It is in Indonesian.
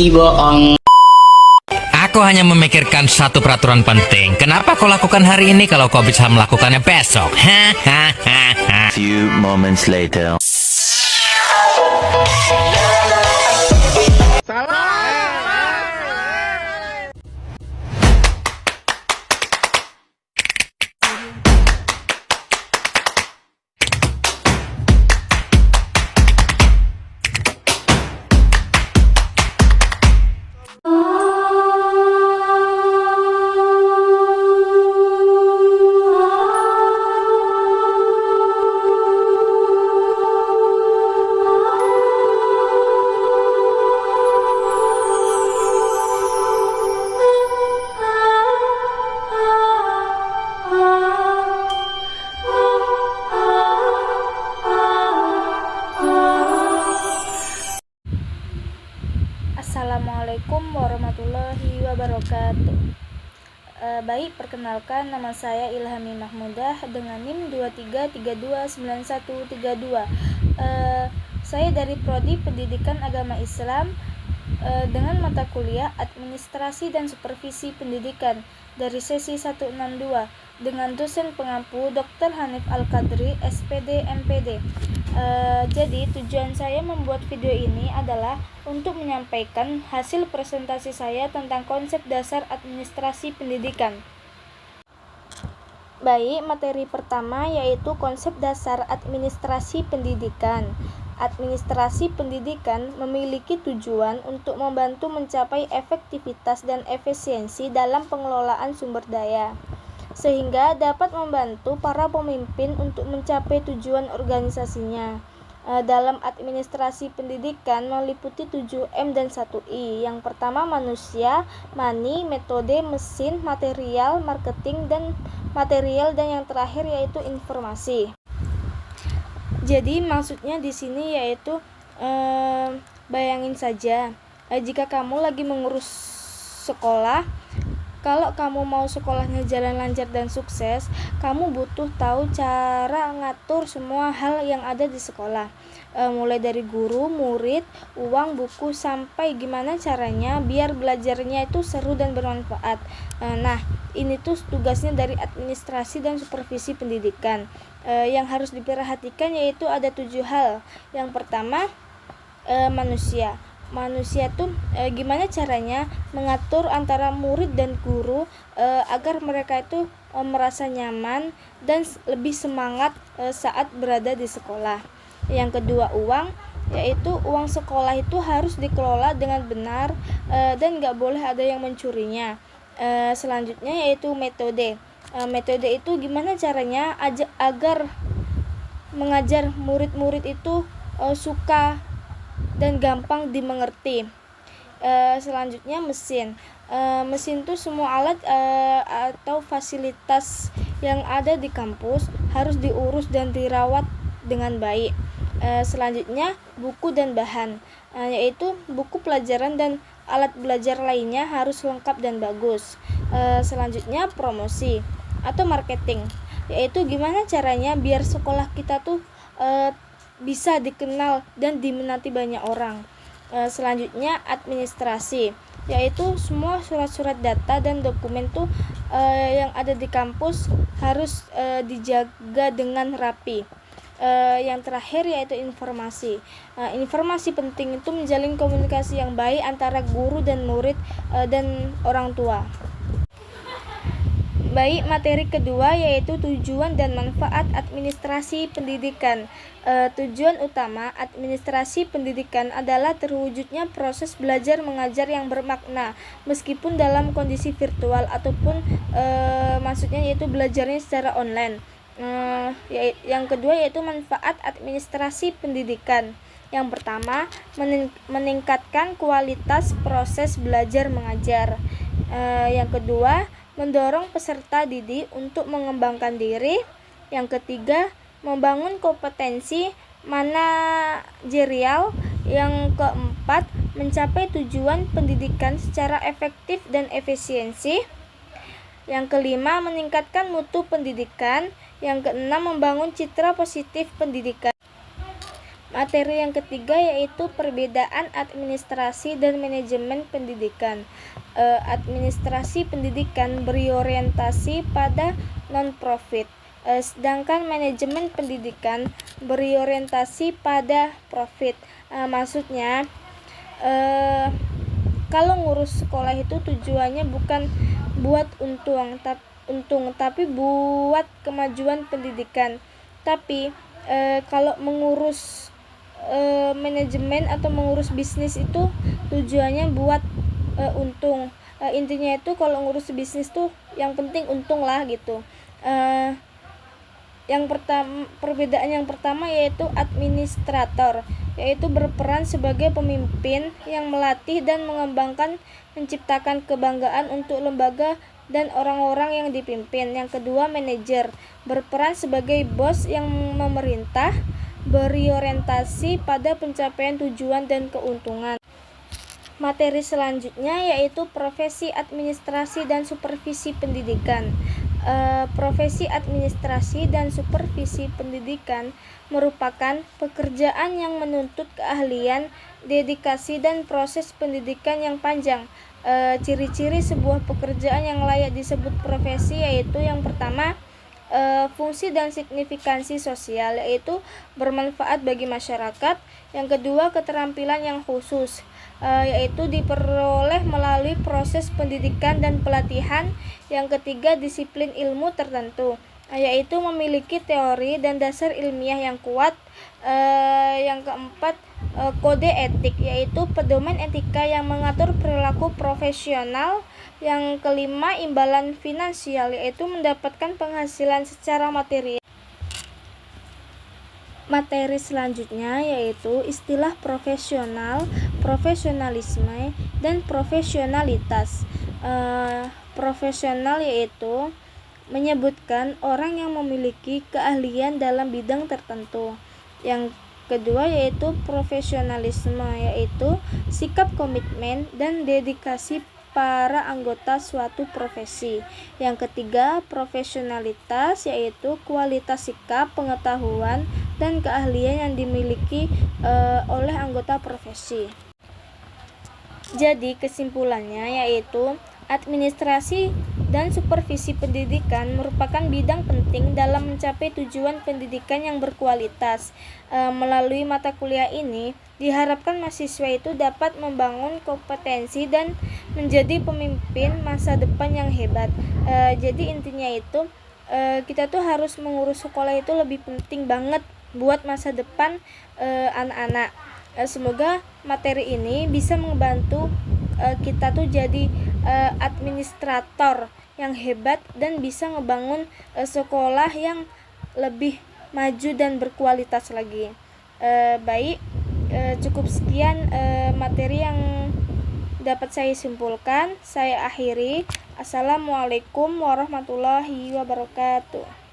bohong. Aku hanya memikirkan satu peraturan penting. Kenapa kau lakukan hari ini kalau kau bisa melakukannya besok? Few moments later. Assalamualaikum warahmatullahi wabarakatuh. Baik, perkenalkan, nama saya Ilhami Mahmudah dengan NIM 23329132. Saya dari Prodi Pendidikan Agama Islam dengan mata kuliah Administrasi dan Supervisi Pendidikan dari sesi 162 dengan dosen pengampu Dr. Hanif Al-Qadri, SPD, MPD. Jadi tujuan saya membuat video ini adalah untuk menyampaikan hasil presentasi saya tentang konsep dasar administrasi pendidikan. Baik, materi pertama yaitu konsep dasar administrasi pendidikan. Administrasi pendidikan memiliki tujuan untuk membantu mencapai efektivitas dan efisiensi dalam pengelolaan sumber daya, sehingga dapat membantu para pemimpin untuk mencapai tujuan organisasinya. Dalam administrasi pendidikan meliputi 7M dan 1I. Yang pertama manusia, money, metode, mesin, material, marketing, dan material, dan yang terakhir yaitu informasi. Jadi maksudnya di sini yaitu bayangin saja jika kamu lagi mengurus sekolah. Kalau kamu mau sekolahnya jalan lancar dan sukses, kamu butuh tahu cara ngatur semua hal yang ada di sekolah. Mulai dari guru, murid, uang, buku, sampai gimana caranya biar belajarnya itu seru dan bermanfaat. Nah, ini tuh tugasnya dari administrasi dan supervisi pendidikan. Yang harus diperhatikan yaitu ada 7 hal. Yang pertama, manusia tuh gimana caranya mengatur antara murid dan guru agar mereka itu merasa nyaman dan lebih semangat saat berada di sekolah. Yang kedua, uang, yaitu uang sekolah itu harus dikelola dengan benar dan gak boleh ada yang mencurinya. Selanjutnya yaitu metode. Metode itu gimana caranya agar mengajar murid-murid itu suka dan gampang dimengerti. Selanjutnya mesin. Mesin itu semua alat atau fasilitas yang ada di kampus harus diurus dan dirawat dengan baik. Selanjutnya buku dan bahan, yaitu buku pelajaran dan alat belajar lainnya harus lengkap dan bagus. Selanjutnya promosi atau marketing, yaitu gimana caranya biar sekolah kita tuh bisa dikenal dan diminati banyak orang. Selanjutnya administrasi, yaitu semua surat-surat data dan dokumen tuh yang ada di kampus harus dijaga dengan rapi. Yang terakhir yaitu informasi. Informasi penting itu menjalin komunikasi yang baik antara guru dan murid dan orang tua. Baik, materi kedua yaitu tujuan dan manfaat administrasi pendidikan. Tujuan utama administrasi pendidikan adalah terwujudnya proses belajar mengajar yang bermakna meskipun dalam kondisi virtual ataupun maksudnya yaitu belajarnya secara online. Yang kedua yaitu manfaat administrasi pendidikan. Yang pertama, meningkatkan kualitas proses belajar mengajar. Yang kedua, mendorong peserta didik untuk mengembangkan diri. Yang ketiga, membangun kompetensi manajerial. Yang keempat, mencapai tujuan pendidikan secara efektif dan efisiensi. Yang kelima, meningkatkan mutu pendidikan. Yang keenam, membangun citra positif pendidikan. Materi yang ketiga yaitu perbedaan administrasi dan manajemen pendidikan. Administrasi pendidikan berorientasi pada non-profit, sedangkan manajemen pendidikan berorientasi pada profit. Maksudnya, kalau ngurus sekolah itu tujuannya bukan buat untung, tapi buat kemajuan pendidikan. Tapi kalau mengurus manajemen atau mengurus bisnis itu tujuannya buat untung. Intinya itu kalau ngurus bisnis tuh yang penting untung lah gitu. Perbedaan yang pertama yaitu administrator, yaitu berperan sebagai pemimpin yang melatih dan mengembangkan, menciptakan kebanggaan untuk lembaga dan orang-orang yang dipimpin. Yang kedua, manajer, berperan sebagai bos yang memerintah, berorientasi pada pencapaian tujuan dan keuntungan. Materi selanjutnya yaitu profesi administrasi dan supervisi pendidikan. Profesi administrasi dan supervisi pendidikan merupakan pekerjaan yang menuntut keahlian, dedikasi, dan proses pendidikan yang panjang. Ciri-ciri sebuah pekerjaan yang layak disebut profesi yaitu yang pertama, fungsi dan signifikansi sosial, yaitu bermanfaat bagi masyarakat. Yang kedua, keterampilan yang khusus, yaitu diperoleh melalui proses pendidikan dan pelatihan. Yang ketiga, disiplin ilmu tertentu, yaitu memiliki teori dan dasar ilmiah yang kuat. Yang keempat, kode etik, yaitu pedoman etika yang mengatur perilaku profesional. Yang kelima, imbalan finansial, yaitu mendapatkan penghasilan secara material. Materi selanjutnya yaitu istilah profesional, profesionalisme, dan profesionalitas. Profesional yaitu menyebutkan orang yang memiliki keahlian dalam bidang tertentu. Yang kedua yaitu profesionalisme, yaitu sikap komitmen dan dedikasi para anggota suatu profesi. Yang ketiga, profesionalitas, yaitu kualitas sikap, pengetahuan, dan keahlian yang dimiliki oleh anggota profesi. Jadi kesimpulannya yaitu administrasi dan supervisi pendidikan merupakan bidang penting dalam mencapai tujuan pendidikan yang berkualitas. Melalui mata kuliah ini, diharapkan mahasiswa itu dapat membangun kompetensi dan menjadi pemimpin masa depan yang hebat. Jadi intinya itu, kita tuh harus mengurus sekolah itu lebih penting banget buat masa depan anak-anak. Semoga materi ini bisa membantu kita tuh jadi administrator yang hebat dan bisa ngebangun sekolah yang lebih maju dan berkualitas lagi. Baik, cukup sekian materi yang dapat saya simpulkan. Saya akhiri. Assalamualaikum warahmatullahi wabarakatuh.